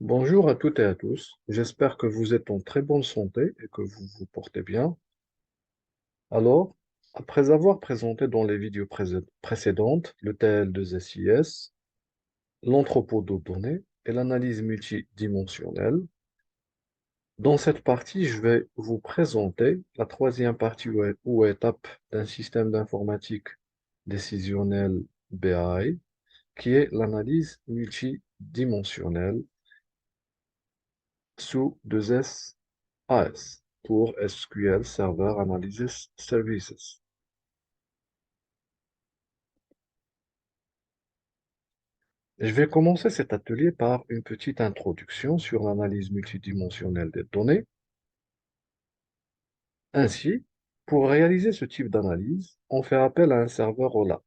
Bonjour à toutes et à tous. J'espère que vous êtes en très bonne santé et que vous vous portez bien. Alors, après avoir présenté dans les vidéos précédentes le TL2SIS, l'entrepôt de données et l'analyse multidimensionnelle, dans cette partie, je vais vous présenter la troisième partie ou étape d'un système d'informatique décisionnel BI, qui est l'analyse multidimensionnelle sous 2S AS pour SQL Server Analysis Services. Je vais commencer cet atelier par une petite introduction sur l'analyse multidimensionnelle des données. Ainsi, pour réaliser ce type d'analyse, on fait appel à un serveur OLAP.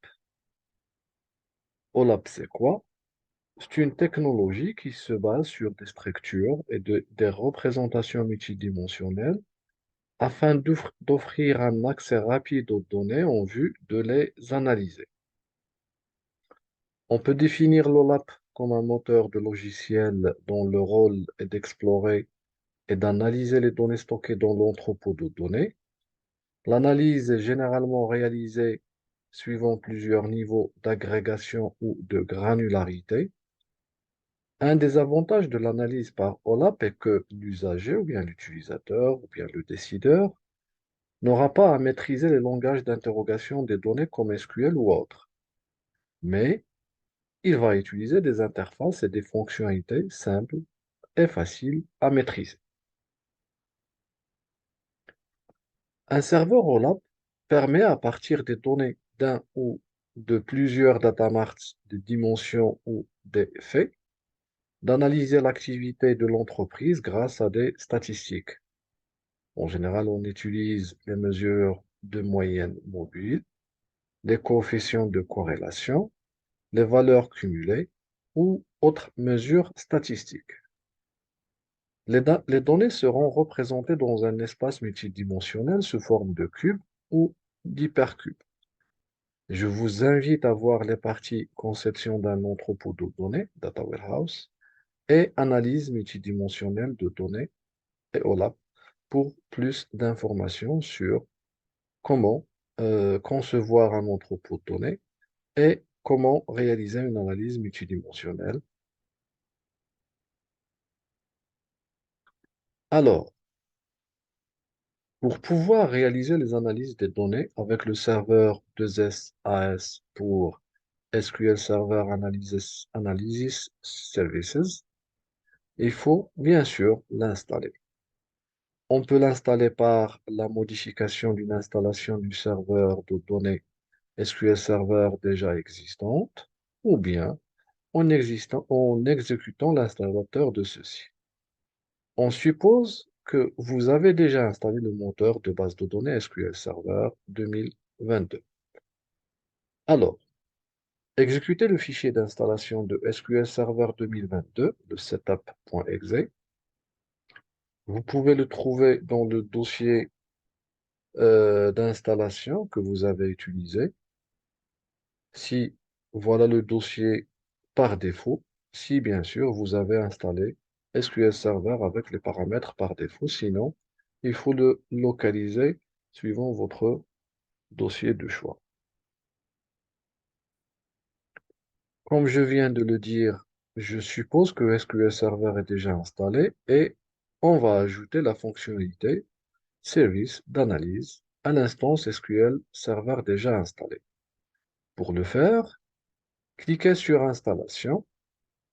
OLAP, c'est quoi? C'est une technologie qui se base sur des structures et des représentations multidimensionnelles afin d'offrir un accès rapide aux données en vue de les analyser. On peut définir l'OLAP comme un moteur de logiciel dont le rôle est d'explorer et d'analyser les données stockées dans l'entrepôt de données. L'analyse est généralement réalisée suivant plusieurs niveaux d'agrégation ou de granularité. Un des avantages de l'analyse par OLAP est que l'usager ou bien l'utilisateur ou bien le décideur n'aura pas à maîtriser les langages d'interrogation des données comme SQL ou autres, mais il va utiliser des interfaces et des fonctionnalités simples et faciles à maîtriser. Un serveur OLAP permet, à partir des données d'un ou de plusieurs datamarts de dimensions ou des faits, d'analyser l'activité de l'entreprise grâce à des statistiques. En général, on utilise les mesures de moyenne mobile, les coefficients de corrélation, les valeurs cumulées ou autres mesures statistiques. Les données seront représentées dans un espace multidimensionnel sous forme de cubes ou d'hypercubes. Je vous invite à voir les parties conception d'un entrepôt de données, Data Warehouse, et analyse multidimensionnelle de données, et OLAP, pour plus d'informations sur comment concevoir un entrepôt de données et comment réaliser une analyse multidimensionnelle. Alors, pour pouvoir réaliser les analyses des données avec le serveur 2SAS pour SQL Server Analysis Services, il faut bien sûr l'installer. On peut l'installer par la modification d'une installation du serveur de données SQL Server déjà existante ou bien en exécutant l'installateur de ceci. On suppose que vous avez déjà installé le moteur de base de données SQL Server 2022. Alors, exécutez le fichier d'installation de SQL Server 2022, le setup.exe. Vous pouvez le trouver dans le dossier d'installation que vous avez utilisé. Si voilà le dossier par défaut, si bien sûr vous avez installé SQL Server avec les paramètres par défaut, sinon il faut le localiser suivant votre dossier de choix. Comme je viens de le dire, je suppose que SQL Server est déjà installé et on va ajouter la fonctionnalité service d'analyse à l'instance SQL Server déjà installée. Pour le faire, cliquez sur Installation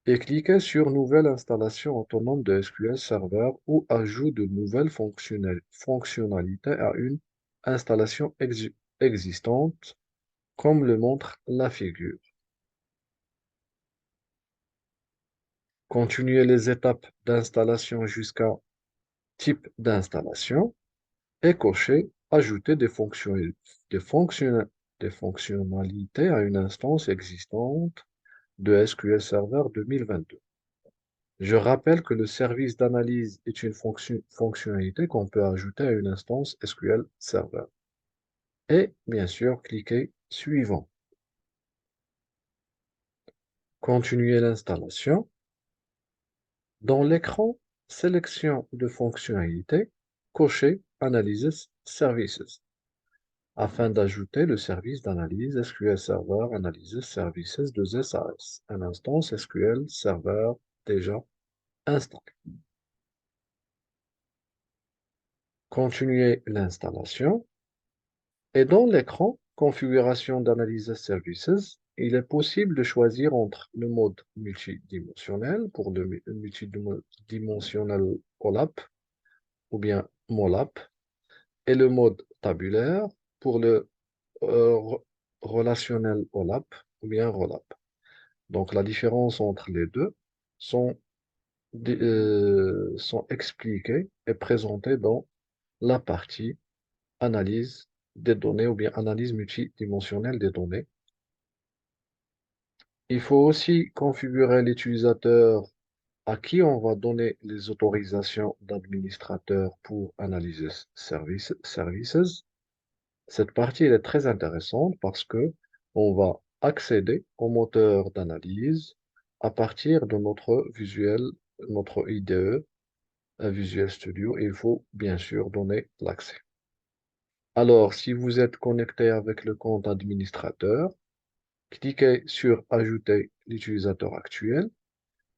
et cliquez sur Nouvelle installation autonome de SQL Server ou ajout de nouvelles fonctionnalités à une installation existante, comme le montre la figure. Continuez les étapes d'installation jusqu'à Type d'installation et cochez Ajouter des fonctionna- des fonctionnalités à une instance existante de SQL Server 2022. Je rappelle que le service d'analyse est une fonctionnalité qu'on peut ajouter à une instance SQL Server. Et bien sûr, cliquez Suivant. Continuez l'installation. Dans l'écran, sélection de fonctionnalités, cocher Analysis Services afin d'ajouter le service d'analyse SQL Server Analysis Services de SAS, un instance SQL Server déjà installé. Continuer l'installation. Et dans l'écran Configuration d'Analysis Services, il est possible de choisir entre le mode multidimensionnel pour le multidimensionnel OLAP ou bien MOLAP et le mode tabulaire pour le euh, relationnel OLAP ou bien ROLAP. Donc la différence entre les deux sont, sont expliquées et présentées dans la partie analyse des données ou bien analyse multidimensionnelle des données. Il faut aussi configurer l'utilisateur à qui on va donner les autorisations d'administrateur pour analyser services. Cette partie elle est très intéressante parce que on va accéder au moteur d'analyse à partir de notre visuel, notre IDE, un Visual Studio. Il faut bien sûr donner l'accès. Alors, si vous êtes connecté avec le compte administrateur, cliquez sur Ajouter l'utilisateur actuel.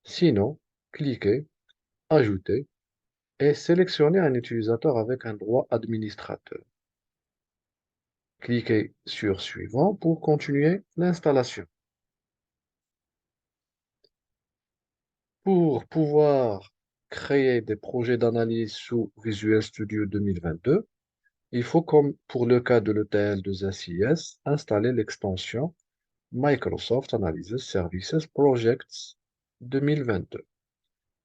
Sinon, cliquez Ajouter et sélectionnez un utilisateur avec un droit administrateur. Cliquez sur Suivant pour continuer l'installation. Pour pouvoir créer des projets d'analyse sous Visual Studio 2022, il faut, comme pour le cas de l'ETL de SIS, installer l'extension Microsoft Analysis Services Projects 2022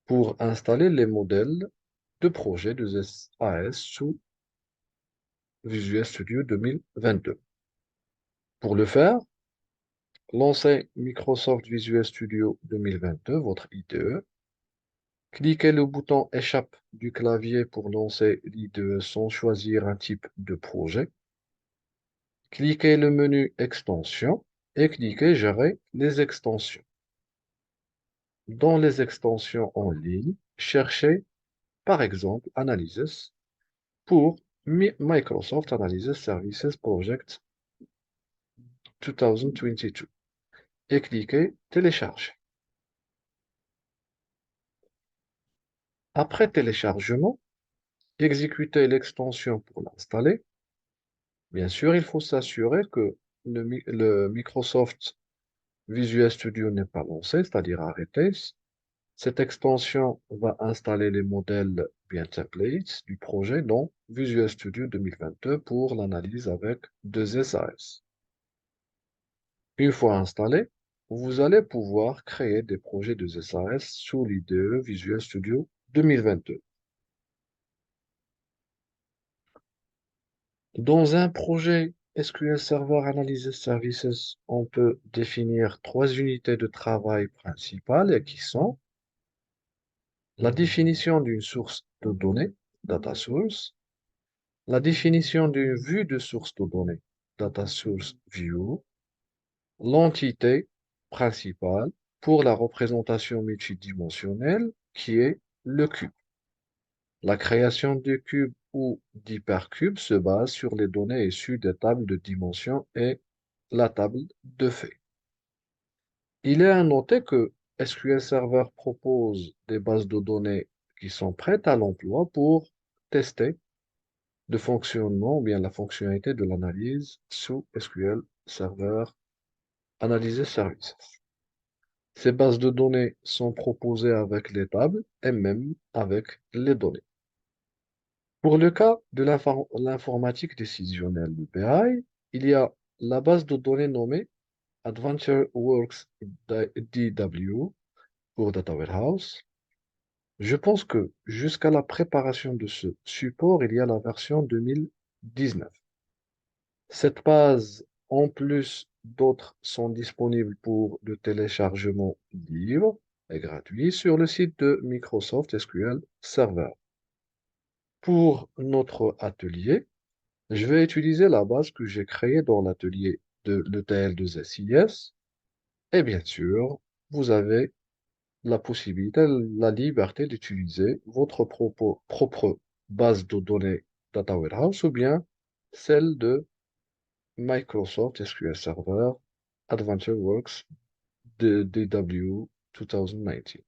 pour installer les modèles de projets de SAS sous Visual Studio 2022. Pour le faire, lancez Microsoft Visual Studio 2022, votre IDE. Cliquez le bouton Échappe du clavier pour lancer l'IDE sans choisir un type de projet. Cliquez le menu Extensions et cliquez Gérer les extensions. Dans les extensions en ligne, cherchez par exemple Analysis pour Microsoft Analysis Services Project 2022 et cliquez Télécharger. Après téléchargement, exécutez l'extension pour l'installer. Bien sûr, il faut s'assurer que le Microsoft Visual Studio n'est pas lancé, c'est-à-dire arrêté. Cette extension va installer les modèles bien templates du projet dans Visual Studio 2022 pour l'analyse avec 2SAS. Une fois installé, vous allez pouvoir créer des projets de SAS sous l'IDE Visual Studio 2022. Dans un projet SQL Server Analysis Services, on peut définir trois unités de travail principales qui sont la définition d'une source de données, data source, la définition d'une vue de source de données, data source view, l'entité principale pour la représentation multidimensionnelle qui est le cube. La création de cubes ou d'hypercubes se base sur les données issues des tables de dimensions et la table de faits. Il est à noter que SQL Server propose des bases de données qui sont prêtes à l'emploi pour tester le fonctionnement ou bien la fonctionnalité de l'analyse sous SQL Server Analysis Services. Ces bases de données sont proposées avec les tables et même avec les données. Pour le cas de l'informatique décisionnelle, le BI, il y a la base de données nommée AdventureWorks DW pour Data Warehouse. Je pense que jusqu'à la préparation de ce support, il y a la version 2019. Cette base, en plus d'autres, sont disponibles pour le téléchargement libre et gratuit sur le site de Microsoft SQL Server. Pour notre atelier, je vais utiliser la base que j'ai créée dans l'atelier de l'ETL de SIS. Et bien sûr, vous avez la possibilité, la liberté d'utiliser votre propre base de données Data Warehouse ou bien celle de Microsoft SQL Server AdventureWorks de DW 2019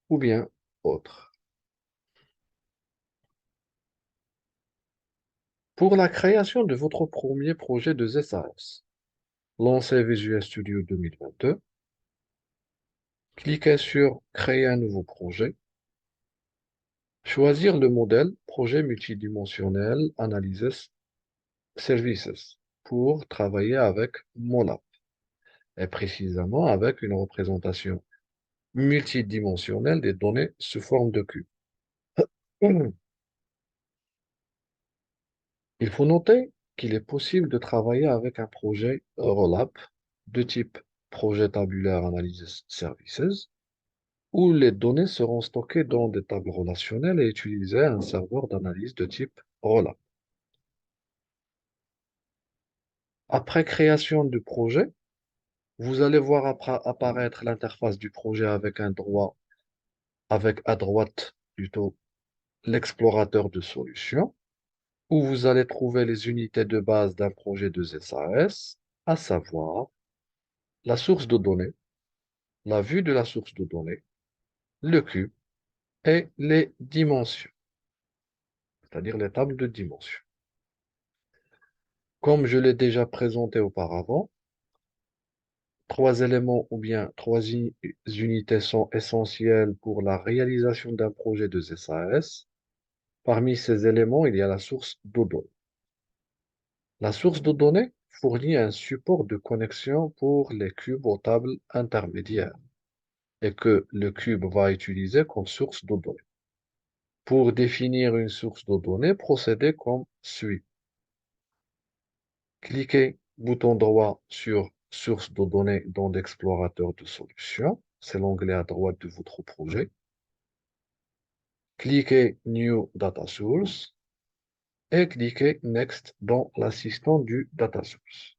ou bien autre. Pour la création de votre premier projet de SAS, lancez Visual Studio 2022, cliquez sur Créer un nouveau projet, choisir le modèle Projet multidimensionnel Analysis Services pour travailler avec MOLAP et précisément avec une représentation multidimensionnelle des données sous forme de cube. Il faut noter qu'il est possible de travailler avec un projet ROLAP de type projet tabulaire Analysis Services où les données seront stockées dans des tables relationnelles et utiliser un serveur d'analyse de type ROLAP. Après création du projet, vous allez voir apparaître l'interface du projet avec à droite plutôt l'explorateur de solutions, où vous allez trouver les unités de base d'un projet de SAS, à savoir la source de données, la vue de la source de données, le cube et les dimensions, c'est-à-dire les tables de dimensions. Comme je l'ai déjà présenté auparavant, trois éléments ou bien unités sont essentielles pour la réalisation d'un projet de SAS. Parmi ces éléments, il y a la source de données. La source de données fournit un support de connexion pour les cubes aux tables intermédiaires et que le cube va utiliser comme source de données. Pour définir une source de données, procédez comme suit. Cliquez bouton droit sur Source de données dans l'explorateur de solutions. C'est l'onglet à droite de votre projet. Cliquez New Data Source et cliquez Next dans l'assistant du Data Source.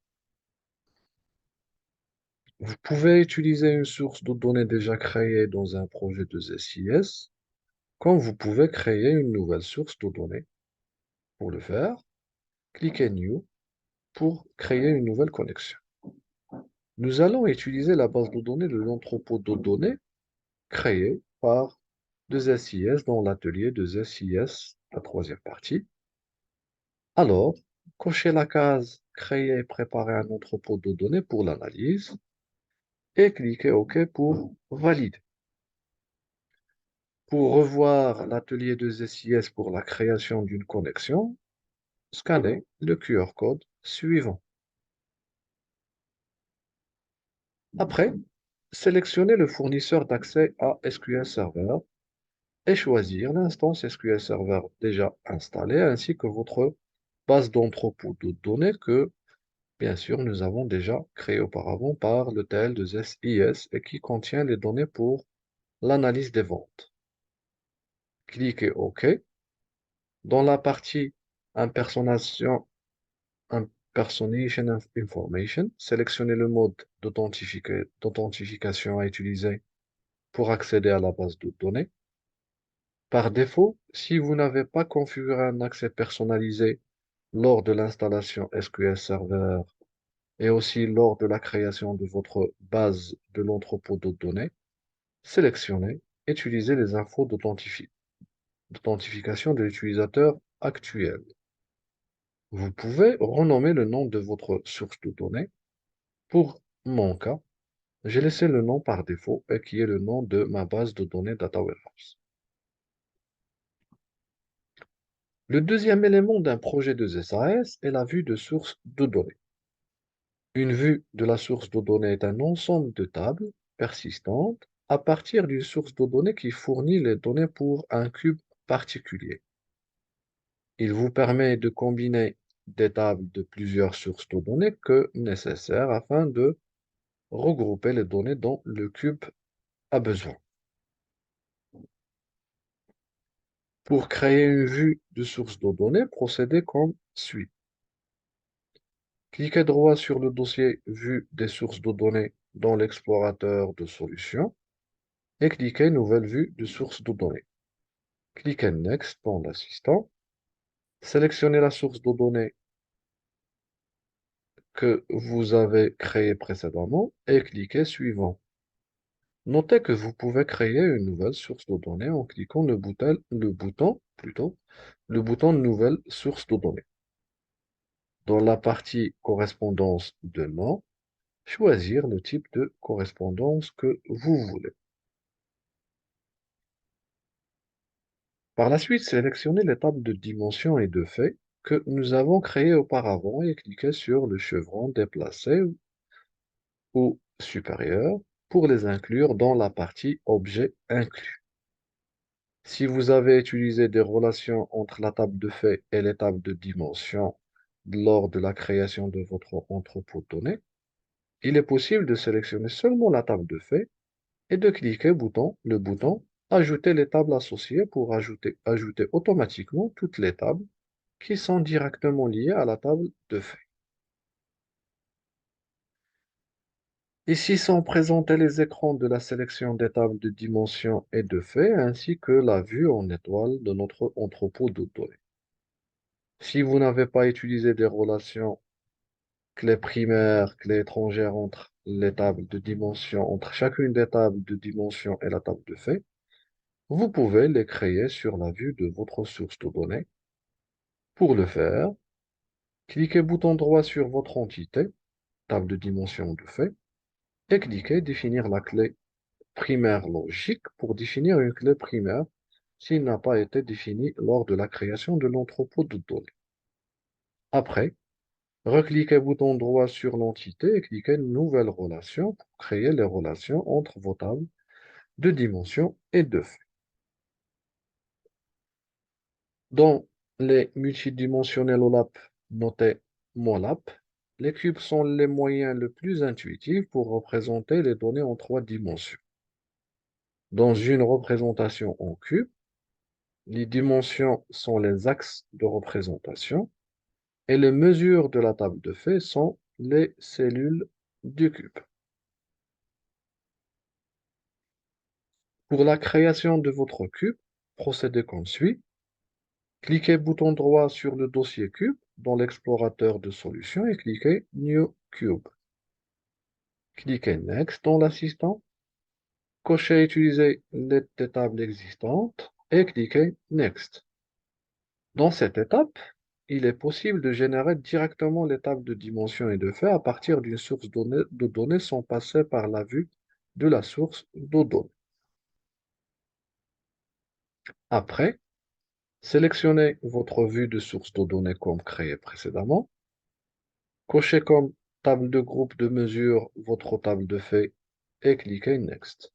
Vous pouvez utiliser une source de données déjà créée dans un projet de SIS, comme vous pouvez créer une nouvelle source de données. Pour le faire, cliquez New pour créer une nouvelle connexion. Nous allons utiliser la base de données de l'entrepôt de données créé par 2SIS dans l'atelier de SIS, la troisième partie. Alors, cochez la case Créer et préparer un entrepôt de données pour l'analyse et cliquez OK pour valider. Pour revoir l'atelier de SIS pour la création d'une connexion, scannez le QR code suivant. Après, sélectionnez le fournisseur d'accès à SQL Server et choisir l'instance SQL Server déjà installée ainsi que votre base d'entrepôt de données que, bien sûr, nous avons déjà créée auparavant par le TL de SIS et qui contient les données pour l'analyse des ventes. Cliquez OK. Dans la partie impersonation, impersonation information, sélectionnez le mode d'authentification à utiliser pour accéder à la base de données. Par défaut, si vous n'avez pas configuré un accès personnalisé lors de l'installation SQL Server et aussi lors de la création de votre base de l'entrepôt de données, sélectionnez Utilisez les infos d'authentification de l'utilisateur actuel. Vous pouvez renommer le nom de votre source de données. Pour mon cas, j'ai laissé le nom par défaut et qui est le nom de ma base de données Data Warehouse. Le deuxième élément d'un projet de SAS est la vue de source de données. Une vue de la source de données est un ensemble de tables persistantes à partir d'une source de données qui fournit les données pour un cube particulier. Il vous permet de combiner des tables de plusieurs sources de données que nécessaire afin de regrouper les données dont le cube a besoin. Pour créer une vue de source de données, procédez comme suit. Cliquez droit sur le dossier Vue des sources de données dans l'explorateur de solutions. et cliquez Nouvelle vue de source de données. Cliquez Next dans l'assistant. Sélectionnez la source de données que vous avez créée précédemment et cliquez Suivant. Notez que vous pouvez créer une nouvelle source de données en cliquant le bouton Nouvelle source de données. Dans la partie Correspondance de nom, choisir le type de correspondance que vous voulez. Par la suite, sélectionnez les tables de dimension et de fait que nous avons créées auparavant et cliquez sur le chevron déplacé ou supérieur pour les inclure dans la partie Objet inclus. Si vous avez utilisé des relations entre la table de fait et les tables de dimension lors de la création de votre entrepôt de données, il est possible de sélectionner seulement la table de fait et de cliquer le bouton Ajouter les tables associées pour ajouter automatiquement toutes les tables qui sont directement liées à la table de fait. Ici sont présentés les écrans de la sélection des tables de dimension et de fait, ainsi que la vue en étoile de notre entrepôt de données. Si vous n'avez pas utilisé des relations clés primaires, clés étrangères entre les tables de dimension, entre chacune des tables de dimension et la table de fait, vous pouvez les créer sur la vue de votre source de données. Pour le faire, cliquez bouton droit sur votre entité, table de dimension de fait, et cliquez Définir la clé primaire logique pour définir une clé primaire s'il n'a pas été défini lors de la création de l'entrepôt de données. Après, recliquez bouton droit sur l'entité et cliquez Nouvelle relation pour créer les relations entre vos tables de dimension et de fait. Dans les multidimensionnels OLAP notés MOLAP, les cubes sont les moyens les plus intuitifs pour représenter les données en trois dimensions. Dans une représentation en cube, les dimensions sont les axes de représentation et les mesures de la table de fait sont les cellules du cube. Pour la création de votre cube, procédez comme suit. Cliquez bouton droit sur le dossier cube dans l'explorateur de solutions et cliquez New Cube. Cliquez Next dans l'assistant. Cochez Utiliser les tables existantes et cliquez Next. Dans cette étape, il est possible de générer directement les tables de dimension et de fait à partir d'une source de données sans passer par la vue de la source de données. Après, sélectionnez votre vue de source de données comme créé précédemment. Cochez comme table de groupe de mesure votre table de fait et cliquez Next.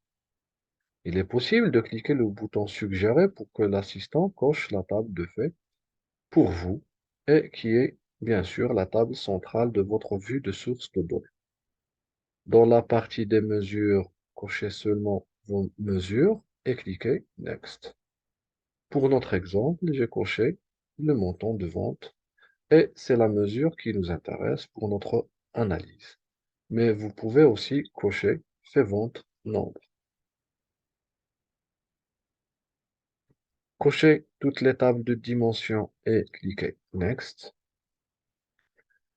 Il est possible de cliquer le bouton Suggérer pour que l'assistant coche la table de fait pour vous et qui est bien sûr la table centrale de votre vue de source de données. Dans la partie des mesures, cochez seulement vos mesures et cliquez Next. Pour notre exemple, j'ai coché le montant de vente et c'est la mesure qui nous intéresse pour notre analyse. Mais vous pouvez aussi cocher Fait vente nombre. Cochez toutes les tables de dimension et cliquez Next.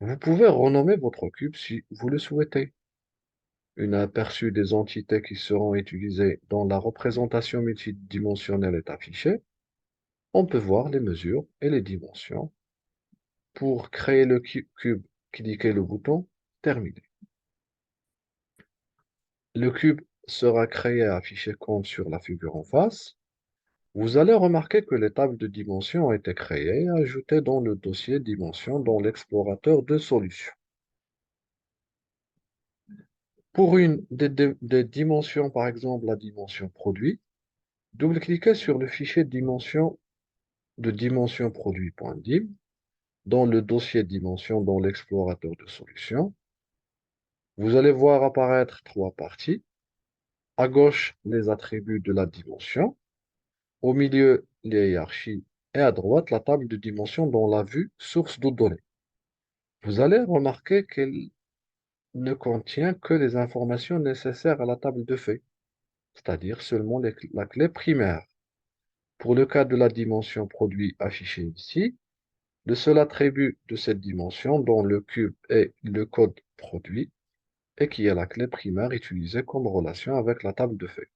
Vous pouvez renommer votre cube si vous le souhaitez. Un aperçu des entités qui seront utilisées dans la représentation multidimensionnelle est affiché. On peut voir les mesures et les dimensions. Pour créer le cube, cliquez le bouton Terminer. Le cube sera créé et affiché comme sur la figure en face. Vous allez remarquer que les tables de dimensions ont été créées et ajoutées dans le dossier Dimensions dans l'explorateur de solutions. Pour une des dimensions, par exemple la dimension produit, double-cliquez sur le fichier dimension de dimension produit.dim dans le dossier Dimensions dans l'explorateur de solutions. Vous allez voir apparaître trois parties. À gauche, les attributs de la dimension. Au milieu, les hiérarchies. Et à droite, la table de dimension dans la vue source de données. Vous allez remarquer qu'elle ne contient que les informations nécessaires à la table de fait. c'est-à-dire seulement la clé primaire. Pour le cas de la dimension produit affichée ici, le seul attribut de cette dimension dont le cube est le code produit et qui est la clé primaire utilisée comme relation avec la table de feuilles.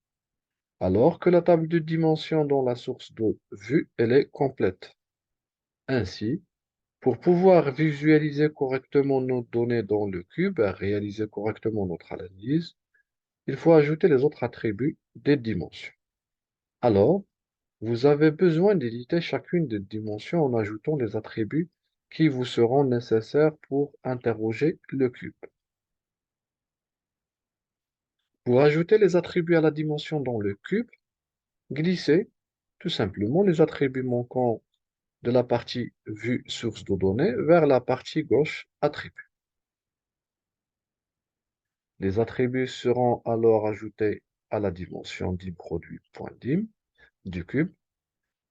Alors que la table de dimension dans la source de vue, elle est complète. Ainsi, pour pouvoir visualiser correctement nos données dans le cube et réaliser correctement notre analyse, il faut ajouter les autres attributs des dimensions. Alors, vous avez besoin d'éditer chacune des dimensions en ajoutant les attributs qui vous seront nécessaires pour interroger le cube. Pour ajouter les attributs à la dimension dans le cube, glissez tout simplement les attributs manquants de la partie vue source de données vers la partie gauche attributs. Les attributs seront alors ajoutés à la dimension dimProduit.dim du cube.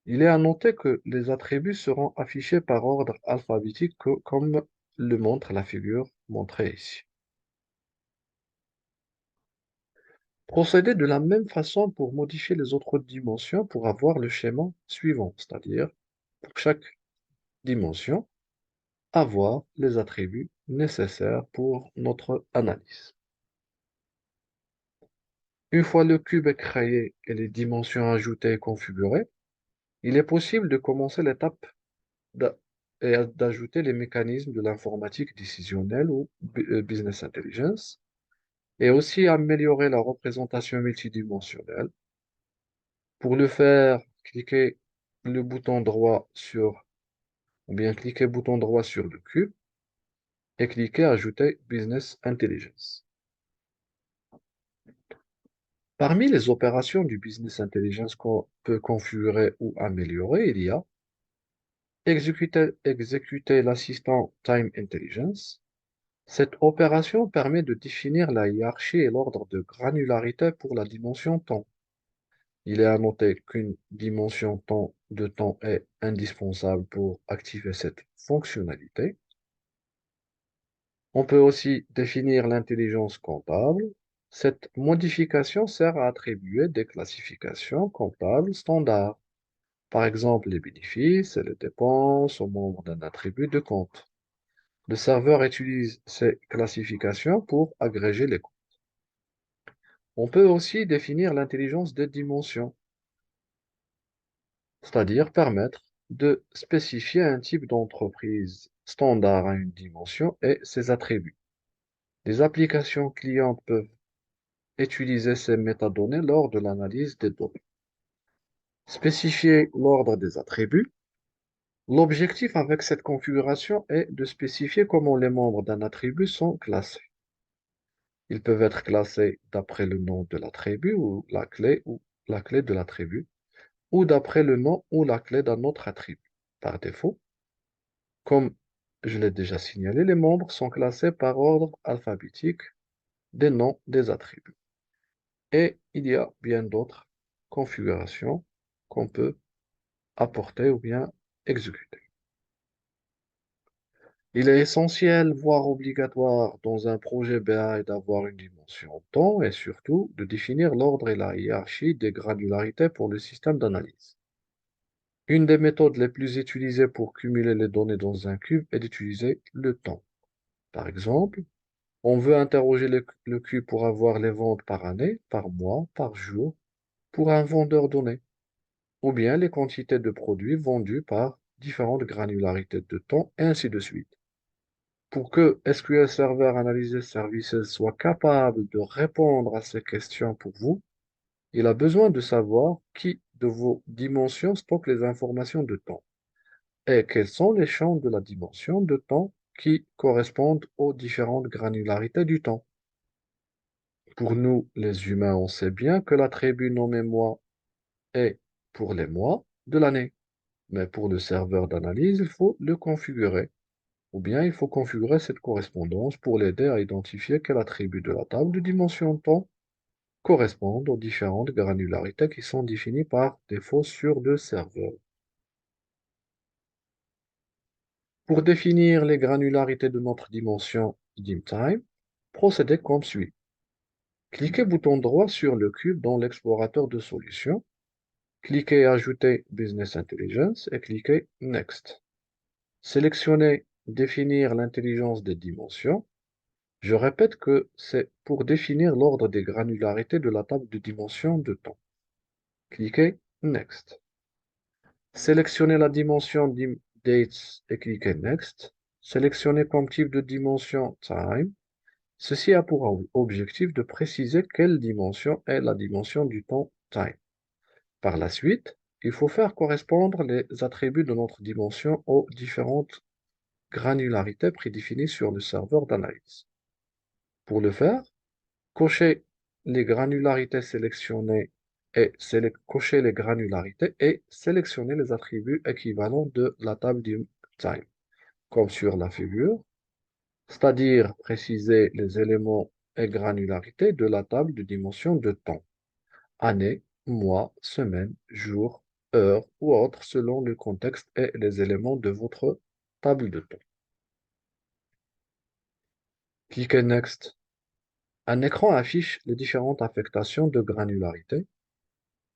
Il est à noter que les attributs seront affichés par ordre alphabétique comme le montre la figure montrée ici. Procédez de la même façon pour modifier les autres dimensions pour avoir le schéma suivant, c'est-à-dire pour chaque dimension, avoir les attributs nécessaires pour notre analyse. Une fois le cube est créé et les dimensions ajoutées et configurées, il est possible de commencer l'étape d'a- et d'ajouter les mécanismes de l'informatique décisionnelle ou business intelligence et aussi améliorer la représentation multidimensionnelle. Pour le faire, cliquez le bouton droit sur, ou bien cliquez bouton droit sur le cube et cliquez Ajouter Business Intelligence. Parmi les opérations du Business Intelligence qu'on peut configurer ou améliorer, il y a exécuter l'assistant Time Intelligence. Cette opération permet de définir la hiérarchie et l'ordre de granularité pour la dimension temps. Il est à noter qu'une dimension temps de temps est indispensable pour activer cette fonctionnalité. On peut aussi définir l'intelligence comptable. Cette modification sert à attribuer des classifications comptables standards, par exemple les bénéfices et les dépenses aux membres d'un attribut de compte. Le serveur utilise ces classifications pour agréger les comptes. On peut aussi définir l'intelligence des dimensions, c'est-à-dire permettre de spécifier un type d'entreprise standard à une dimension et ses attributs. Les applications clientes peuvent utiliser ces métadonnées lors de l'analyse des données. Spécifier l'ordre des attributs. L'objectif avec cette configuration est de spécifier comment les membres d'un attribut sont classés. Ils peuvent être classés d'après le nom de l'attribut ou la clé de l'attribut, ou d'après le nom ou la clé d'un autre attribut. Par défaut, comme je l'ai déjà signalé, les membres sont classés par ordre alphabétique des noms des attributs. Et il y a bien d'autres configurations qu'on peut apporter ou bien exécuter. Il est essentiel, voire obligatoire, dans un projet BI d'avoir une dimension temps et surtout de définir l'ordre et la hiérarchie des granularités pour le système d'analyse. Une des méthodes les plus utilisées pour cumuler les données dans un cube est d'utiliser le temps. Par exemple, on veut interroger le cube pour avoir les ventes par année, par mois, par jour, pour un vendeur donné, ou bien les quantités de produits vendus par différentes granularités de temps, et ainsi de suite. Pour que SQL Server Analysis Services soit capable de répondre à ces questions pour vous, il a besoin de savoir qui de vos dimensions stocke les informations de temps et quels sont les champs de la dimension de temps qui correspondent aux différentes granularités du temps. Pour nous, les humains, on sait bien que l'attribut nommé mois est pour les mois de l'année. Mais pour le serveur d'analyse, il faut le configurer. Ou bien il faut configurer cette correspondance pour l'aider à identifier quel attribut de la table de dimension de temps correspond aux différentes granularités qui sont définies par défaut sur le serveur. Pour définir les granularités de notre dimension DimTime, procédez comme suit. Cliquez bouton droit sur le cube dans l'explorateur de solutions. Cliquez Ajouter Business Intelligence et cliquez Next. Sélectionnez Définir l'intelligence des dimensions. Je répète que c'est pour définir l'ordre des granularités de la table de dimension de temps. Cliquez Next. Sélectionnez la dimension Dates et cliquez Next. Sélectionnez comme type de dimension Time. Ceci a pour objectif de préciser quelle dimension est la dimension du temps Time. Par la suite, il faut faire correspondre les attributs de notre dimension aux différentes granularités prédéfinies sur le serveur d'analyse. Pour le faire, cochez les granularités sélectionnées et cochez les granularités et sélectionnez les attributs équivalents de la table du time, comme sur la figure, c'est-à-dire préciser les éléments et granularités de la table de dimension de temps, année, mois, semaine, jour, heure ou autre selon le contexte et les éléments de votre table de temps. Cliquez Next. Un écran affiche les différentes affectations de granularité.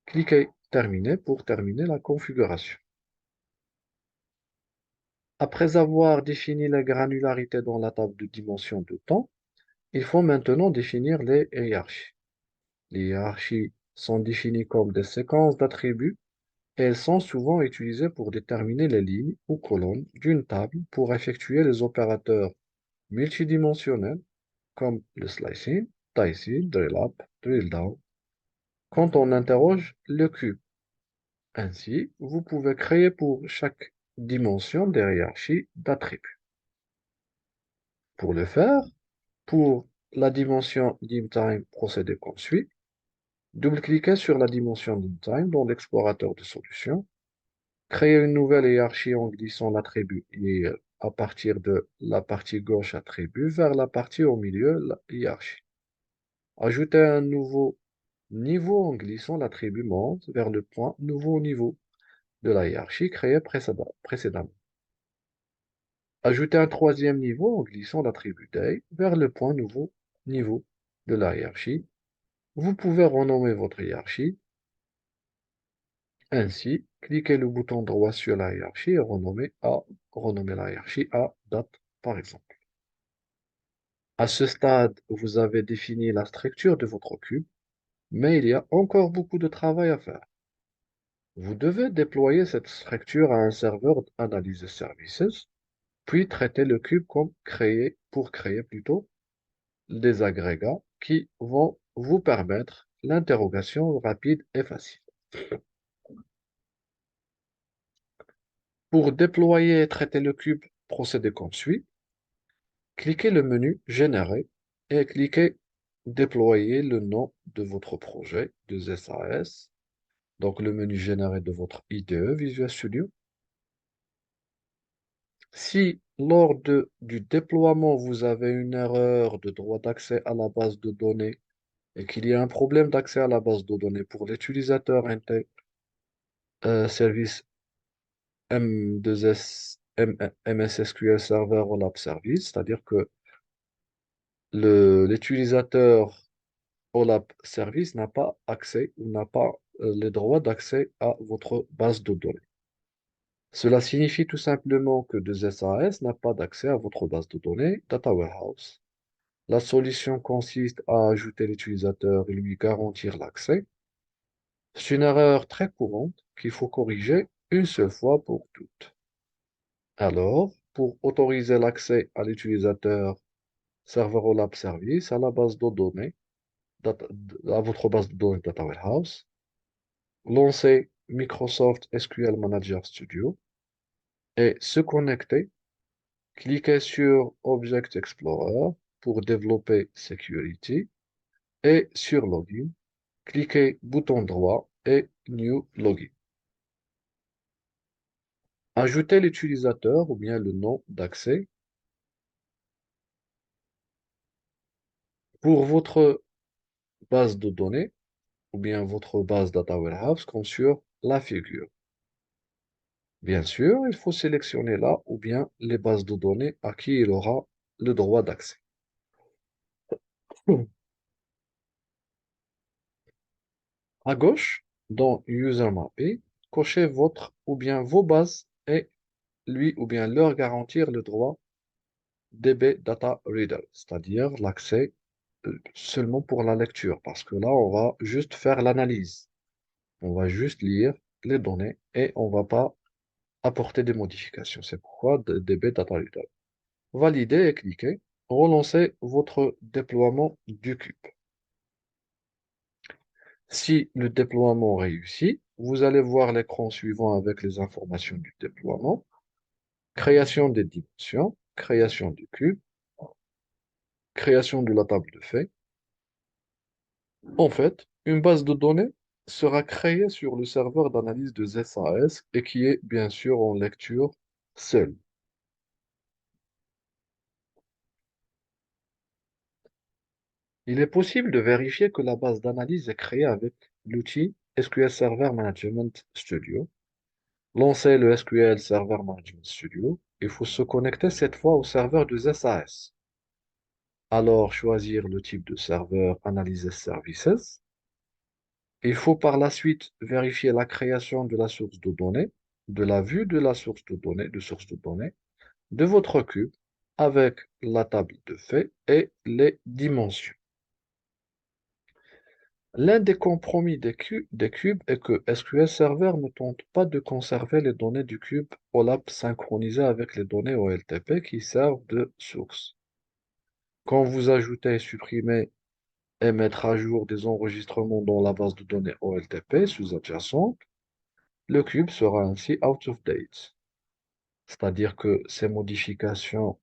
Cliquez Terminer pour terminer la configuration. Après avoir défini la granularité dans la table de dimension de temps, il faut maintenant définir les hiérarchies. Les hiérarchies sont définies comme des séquences d'attributs et elles sont souvent utilisées pour déterminer les lignes ou colonnes d'une table pour effectuer les opérateurs multidimensionnels comme le slicing, dicing, drill up, drill down, quand on interroge le cube. Ainsi, vous pouvez créer pour chaque dimension des hiérarchies d'attributs. Pour le faire, pour la dimension DimTime, procédez comme suit. Double-cliquez sur la dimension DimTime dans l'explorateur de solutions. Créez une nouvelle hiérarchie en glissant l'attribut à partir de la partie gauche attribut vers la partie au milieu, la hiérarchie. Ajoutez un nouveau niveau en glissant l'attribut monte vers le point nouveau niveau de la hiérarchie créée précédemment. Ajoutez un troisième niveau en glissant l'attribut day vers le point nouveau niveau de la hiérarchie. Vous pouvez renommer votre hiérarchie. Ainsi, cliquez le bouton droit sur la hiérarchie et renommer la hiérarchie à date, par exemple. À ce stade, vous avez défini la structure de votre cube, mais il y a encore beaucoup de travail à faire. Vous devez déployer cette structure à un serveur d'analyse services, puis traiter le cube comme créer plutôt des agrégats qui vont vous permettre l'interrogation rapide et facile. Pour déployer et traiter le cube, procédez comme suit. Cliquez le menu Générer et cliquez Déployer le nom de votre projet de SAS, donc le menu Générer de votre IDE Visual Studio. Si lors du déploiement, vous avez une erreur de droit d'accès à la base de données et qu'il y a un problème d'accès à la base de données pour l'utilisateur intègre service M2S, MS SQL Server OLAP Service, c'est-à-dire que l'utilisateur OLAP Service n'a pas accès ou n'a pas les droits d'accès à votre base de données. Cela signifie tout simplement que 2SAS n'a pas d'accès à votre base de données Data Warehouse. La solution consiste à ajouter l'utilisateur et lui garantir l'accès. C'est une erreur très courante qu'il faut corriger une seule fois pour toutes. Alors, pour autoriser l'accès à l'utilisateur Server OLAP Service à la base de données, à votre base de données Data Warehouse, lancez Microsoft SQL Manager Studio et se connecter. Cliquez sur Object Explorer pour développer Security et sur Login, cliquez bouton droit et New Login. Ajoutez l'utilisateur ou bien le nom d'accès pour votre base de données ou bien votre base Data Warehouse comme sur la figure. Bien sûr, il faut sélectionner là ou bien les bases de données à qui il aura le droit d'accès. À gauche, dans User Mapping, cochez votre ou bien vos bases et lui ou bien leur garantir le droit DB Data Reader, c'est-à-dire l'accès seulement pour la lecture, parce que là, on va juste faire l'analyse. On va juste lire les données et on va pas apporter des modifications. C'est pourquoi DB Data Reader. Valider et cliquer. Relancez votre déploiement du cube. Si le déploiement réussit, vous allez voir l'écran suivant avec les informations du déploiement, création des dimensions, création du cube, création de la table de fait. En fait, une base de données sera créée sur le serveur d'analyse de SAS et qui est bien sûr en lecture seule. Il est possible de vérifier que la base d'analyse est créée avec l'outil SQL Server Management Studio. Lancez le SQL Server Management Studio. Il faut se connecter cette fois au serveur de SAS. Alors, choisir le type de serveur Analysis Services. Il faut par la suite vérifier la création de la source de données, de la vue de la source de données, de votre cube avec la table de fait et les dimensions. L'un des compromis des cubes est que SQL Server ne tente pas de conserver les données du cube OLAP synchronisées avec les données OLTP qui servent de source. Quand vous ajoutez, supprimez et mettre à jour des enregistrements dans la base de données OLTP sous-jacente, le cube sera ainsi out of date. C'est-à-dire que ces modifications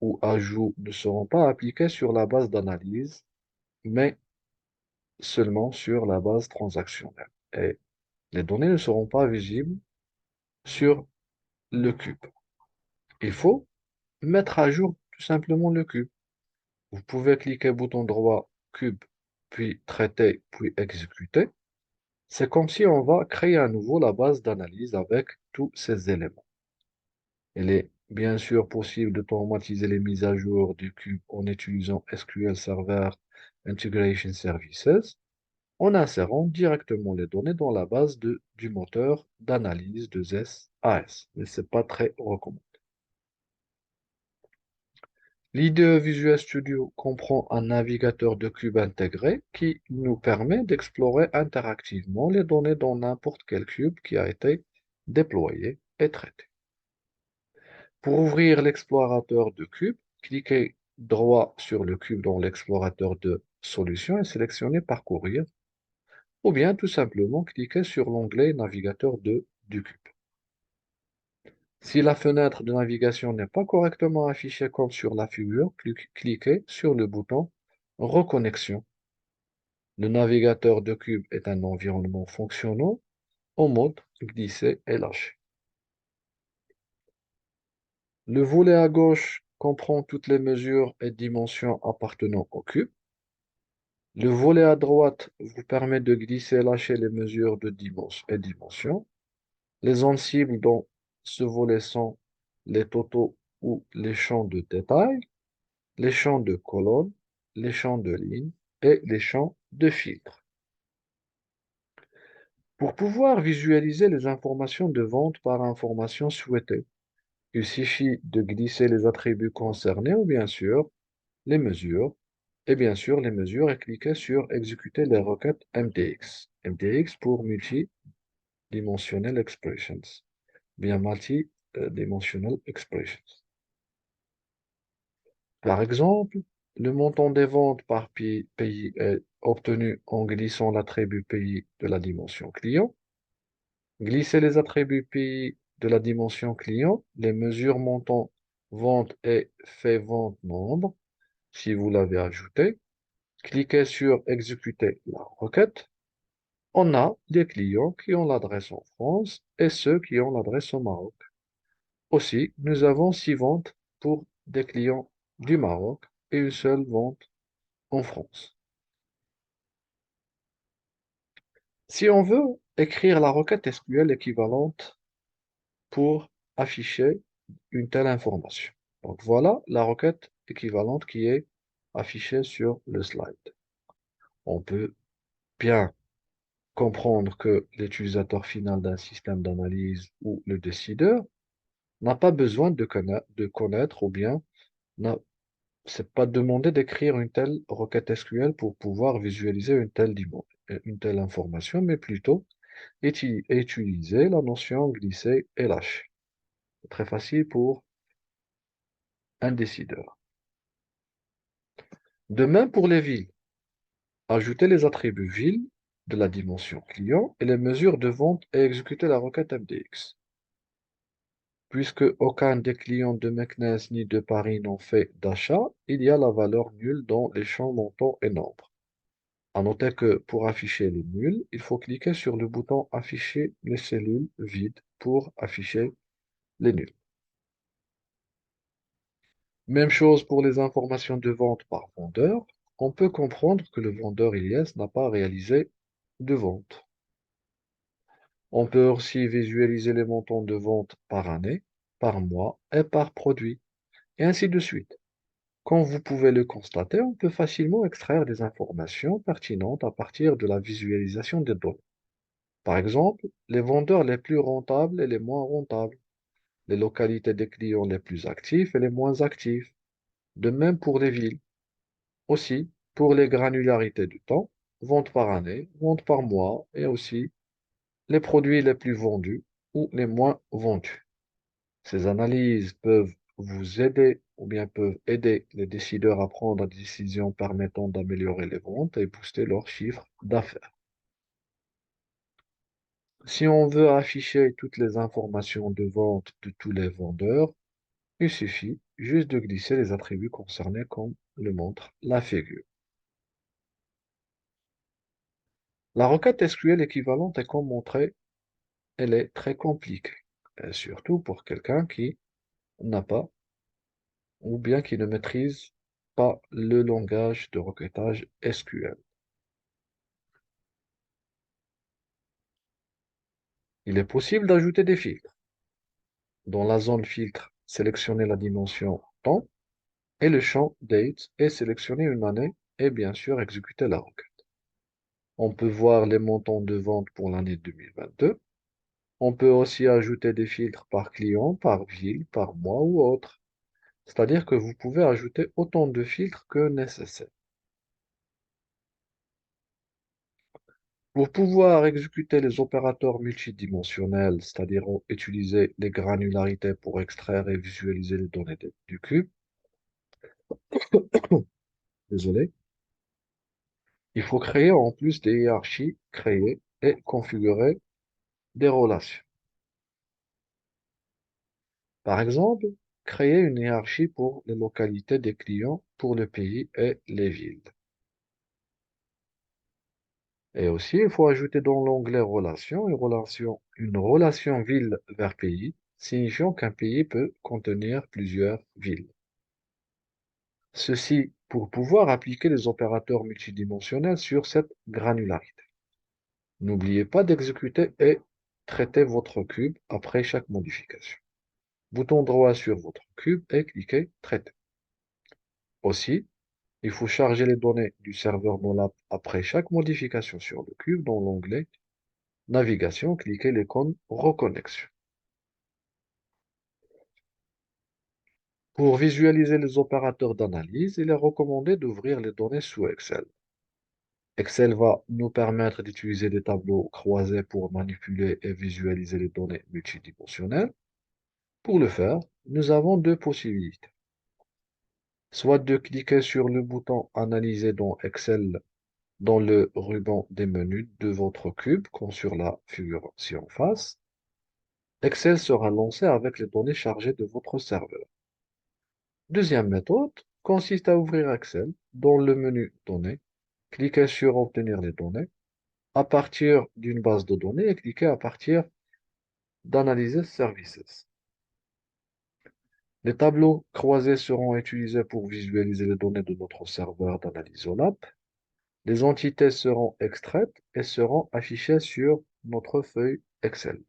ou ajouts ne seront pas appliqués sur la base d'analyse, mais seulement sur la base transactionnelle. Et les données ne seront pas visibles sur le cube. Il faut mettre à jour tout simplement le cube. Vous pouvez cliquer bouton droit cube, puis traiter, puis exécuter. C'est comme si on va créer à nouveau la base d'analyse avec tous ces éléments. Il est bien sûr possible d'automatiser les mises à jour du cube en utilisant SQL Server Integration Services en insérant directement les données dans la base du moteur d'analyse de SAS. Mais ce n'est pas très recommandé. L'IDE Visual Studio comprend un navigateur de cube intégré qui nous permet d'explorer interactivement les données dans n'importe quel cube qui a été déployé et traité. Pour ouvrir l'explorateur de cube, cliquez droit sur le cube dans l'explorateur de solutions et sélectionnez Parcourir, ou bien tout simplement cliquez sur l'onglet Navigateur du cube. Si la fenêtre de navigation n'est pas correctement affichée comme sur la figure, cliquez sur le bouton Reconnexion. Le navigateur de cube est un environnement fonctionnel en mode glisser et lâcher. Le volet à gauche comprend toutes les mesures et dimensions appartenant au cube. Le volet à droite vous permet de glisser et lâcher les mesures de dimension et dimensions. Les zones cibles dans ce volet sont les totaux ou les champs de détail, les champs de colonne, les champs de ligne et les champs de filtre. Pour pouvoir visualiser les informations de vente par information souhaitée, il suffit de glisser les attributs concernés ou bien sûr les mesures et bien sûr les mesures et cliquer sur exécuter les requêtes MTX. MTX pour Multi-Dimensional Expressions, bien Multi-Dimensional Expressions. Par exemple, le montant des ventes par pays est obtenu en glissant l'attribut pays de la dimension client. Glisser les attributs pays de la dimension client, les mesures montant vente et fait vente nombre, si vous l'avez ajouté. Cliquez sur exécuter la requête. On a des clients qui ont l'adresse en France et ceux qui ont l'adresse au Maroc. Aussi, nous avons 6 ventes pour des clients du Maroc et une seule vente en France. Si on veut écrire la requête SQL équivalente pour afficher une telle information. Donc voilà la requête équivalente qui est affichée sur le slide. On peut bien comprendre que l'utilisateur final d'un système d'analyse ou le décideur n'a pas besoin de connaître ou bien n'a c'est pas demandé d'écrire une telle requête SQL pour pouvoir visualiser une telle information, mais plutôt utiliser la notion glisser et lâcher. C'est très facile pour un décideur. De même pour les villes. Ajouter les attributs ville de la dimension client et les mesures de vente et exécuter la requête MDX. Puisque aucun des clients de Meknès ni de Paris n'ont fait d'achat, il y a la valeur nulle dans les champs montant et nombre. À noter que pour afficher les nuls, il faut cliquer sur le bouton Afficher les cellules vides pour afficher les nuls. Même chose pour les informations de vente par vendeur. On peut comprendre que le vendeur Ilyes n'a pas réalisé de vente. On peut aussi visualiser les montants de vente par année, par mois et par produit, et ainsi de suite. Comme vous pouvez le constater, on peut facilement extraire des informations pertinentes à partir de la visualisation des données. Par exemple, les vendeurs les plus rentables et les moins rentables, les localités des clients les plus actifs et les moins actifs. De même pour les villes. Aussi, pour les granularités du temps, vente par année, vente par mois et aussi les produits les plus vendus ou les moins vendus. Ces analyses peuvent vous aider ou bien peuvent aider les décideurs à prendre des décisions permettant d'améliorer les ventes et booster leur chiffre d'affaires. Si on veut afficher toutes les informations de vente de tous les vendeurs, il suffit juste de glisser les attributs concernés comme le montre la figure. La requête SQL équivalente est comme montré, elle est très compliquée, et surtout pour quelqu'un qui n'a pas ou bien qui ne maîtrise pas le langage de requêtage SQL. Il est possible d'ajouter des filtres. Dans la zone filtre, sélectionnez la dimension temps et le champ date et sélectionnez une année et bien sûr exécuter la requête. On peut voir les montants de vente pour l'année 2022. On peut aussi ajouter des filtres par client, par ville, par mois ou autre. C'est-à-dire que vous pouvez ajouter autant de filtres que nécessaire. Pour pouvoir exécuter les opérateurs multidimensionnels, c'est-à-dire utiliser les granularités pour extraire et visualiser les données du cube, désolé, il faut créer en plus des hiérarchies, créer et configurer des relations. Par exemple, créer une hiérarchie pour les localités des clients pour le pays et les villes. Et aussi, il faut ajouter dans l'onglet Relations une relation ville vers pays, signifiant qu'un pays peut contenir plusieurs villes. Ceci pour pouvoir appliquer les opérateurs multidimensionnels sur cette granularité. N'oubliez pas d'exécuter et traiter votre cube après chaque modification. Bouton droit sur votre cube et cliquez Traiter. Aussi, il faut charger les données du serveur NoLab après chaque modification sur le cube dans l'onglet Navigation, cliquez l'icône Reconnexion. Pour visualiser les opérateurs d'analyse, il est recommandé d'ouvrir les données sous Excel. Excel va nous permettre d'utiliser des tableaux croisés pour manipuler et visualiser les données multidimensionnelles. Pour le faire, nous avons deux possibilités. Soit de cliquer sur le bouton Analyser dans Excel dans le ruban des menus de votre cube, comme sur la figure ci-en face. Excel sera lancé avec les données chargées de votre serveur. Deuxième méthode consiste à ouvrir Excel dans le menu Données, cliquez sur Obtenir les données à partir d'une base de données et cliquez à partir d'Analysis Services. Les tableaux croisés seront utilisés pour visualiser les données de notre serveur d'analyse OLAP. Les entités seront extraites et seront affichées sur notre feuille Excel.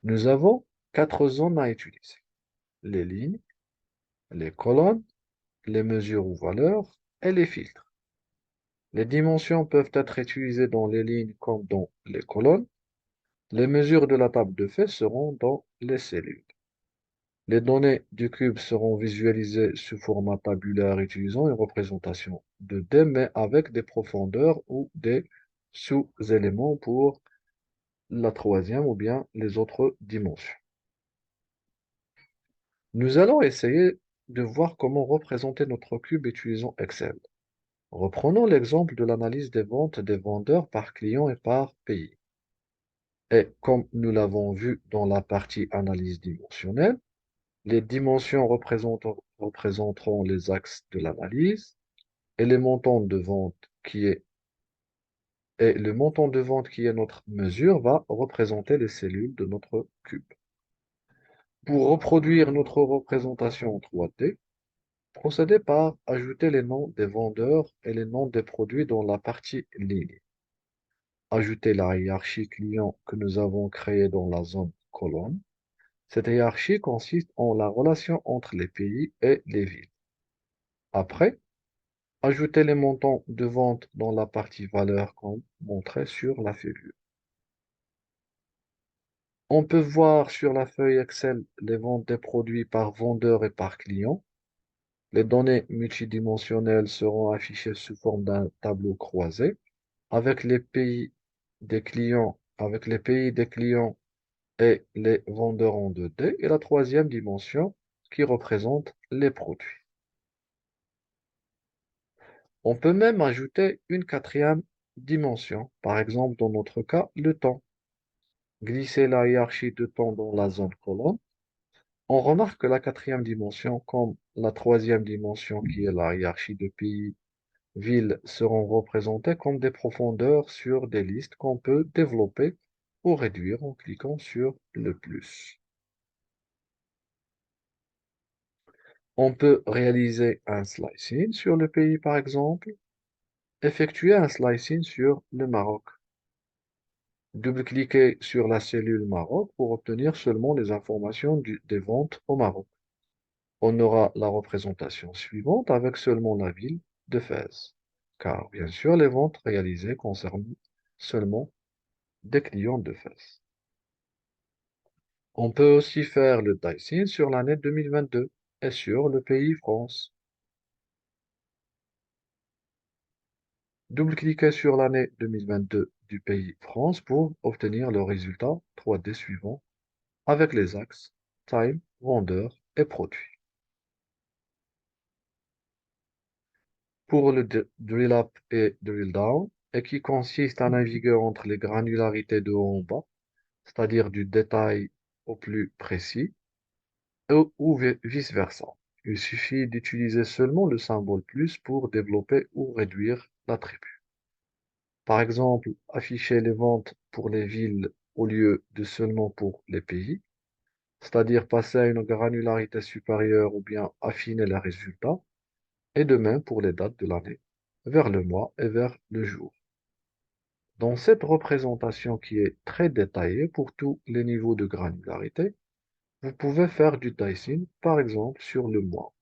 Nous avons quatre zones à utiliser: les lignes, les colonnes, les mesures ou valeurs et les filtres. Les dimensions peuvent être utilisées dans les lignes comme dans les colonnes. Les mesures de la table de fait seront dans les cellules. Les données du cube seront visualisées sous format tabulaire utilisant une représentation de D, mais avec des profondeurs ou des sous-éléments pour la troisième ou bien les autres dimensions. Nous allons essayer de voir comment représenter notre cube utilisant Excel. Reprenons l'exemple de l'analyse des ventes des vendeurs par client et par pays. Et comme nous l'avons vu dans la partie analyse dimensionnelle, les dimensions représenteront les axes de l'analyse et les montants de vente qui est et le montant de vente qui est notre mesure va représenter les cellules de notre cube. Pour reproduire notre représentation en 3D, procédez par ajouter les noms des vendeurs et les noms des produits dans la partie ligne. Ajoutez la hiérarchie client que nous avons créée dans la zone colonne. Cette hiérarchie consiste en la relation entre les pays et les villes. Après, ajoutez les montants de vente dans la partie valeur comme montré sur la figure. On peut voir sur la feuille Excel les ventes des produits par vendeur et par client. Les données multidimensionnelles seront affichées sous forme d'un tableau croisé avec les pays avec les pays des clients et les vendeurs en 2D, et la troisième dimension qui représente les produits. On peut même ajouter une quatrième dimension, par exemple dans notre cas, le temps. Glisser la hiérarchie de temps dans la zone colonne. On remarque que la quatrième dimension, comme la troisième dimension qui est la hiérarchie de pays, villes, seront représentées comme des profondeurs sur des listes qu'on peut développer ou réduire en cliquant sur le plus. On peut réaliser un slicing sur le pays, par exemple, effectuer un slicing sur le Maroc. Double-cliquer sur la cellule Maroc pour obtenir seulement les informations des ventes au Maroc. On aura la représentation suivante avec seulement la ville de Fès, car bien sûr les ventes réalisées concernent seulement des clients de Fès. On peut aussi faire le dicing sur l'année 2022 et sur le pays France. Double-cliquez sur l'année 2022 du pays France pour obtenir le résultat 3D suivant avec les axes Time, Vendeur et Produit. Pour le Drill Up et Drill Down, et qui consiste à naviguer entre les granularités de haut en bas, c'est-à-dire du détail au plus précis, ou vice-versa. Il suffit d'utiliser seulement le symbole plus pour développer ou réduire l'attribut. Par exemple, afficher les ventes pour les villes au lieu de seulement pour les pays, c'est-à-dire passer à une granularité supérieure ou bien affiner les résultats, et de même pour les dates de l'année, vers le mois et vers le jour. Dans cette représentation qui est très détaillée pour tous les niveaux de granularité, vous pouvez faire du dicing, par exemple, sur le mois.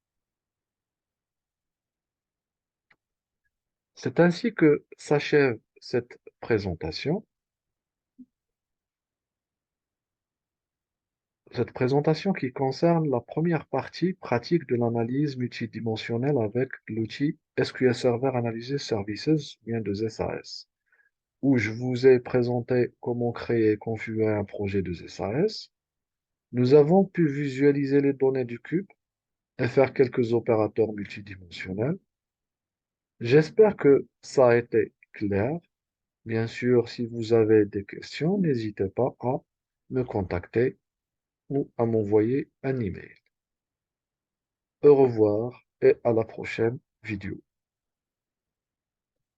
C'est ainsi que s'achève cette présentation. Cette présentation qui concerne la première partie pratique de l'analyse multidimensionnelle avec l'outil SQL Server Analysis Services, bien de SAS, où je vous ai présenté comment créer et configurer un projet de SAS. Nous avons pu visualiser les données du cube et faire quelques opérateurs multidimensionnels. J'espère que ça a été clair. Bien sûr, si vous avez des questions, n'hésitez pas à me contacter ou à m'envoyer un email. Au revoir et à la prochaine vidéo.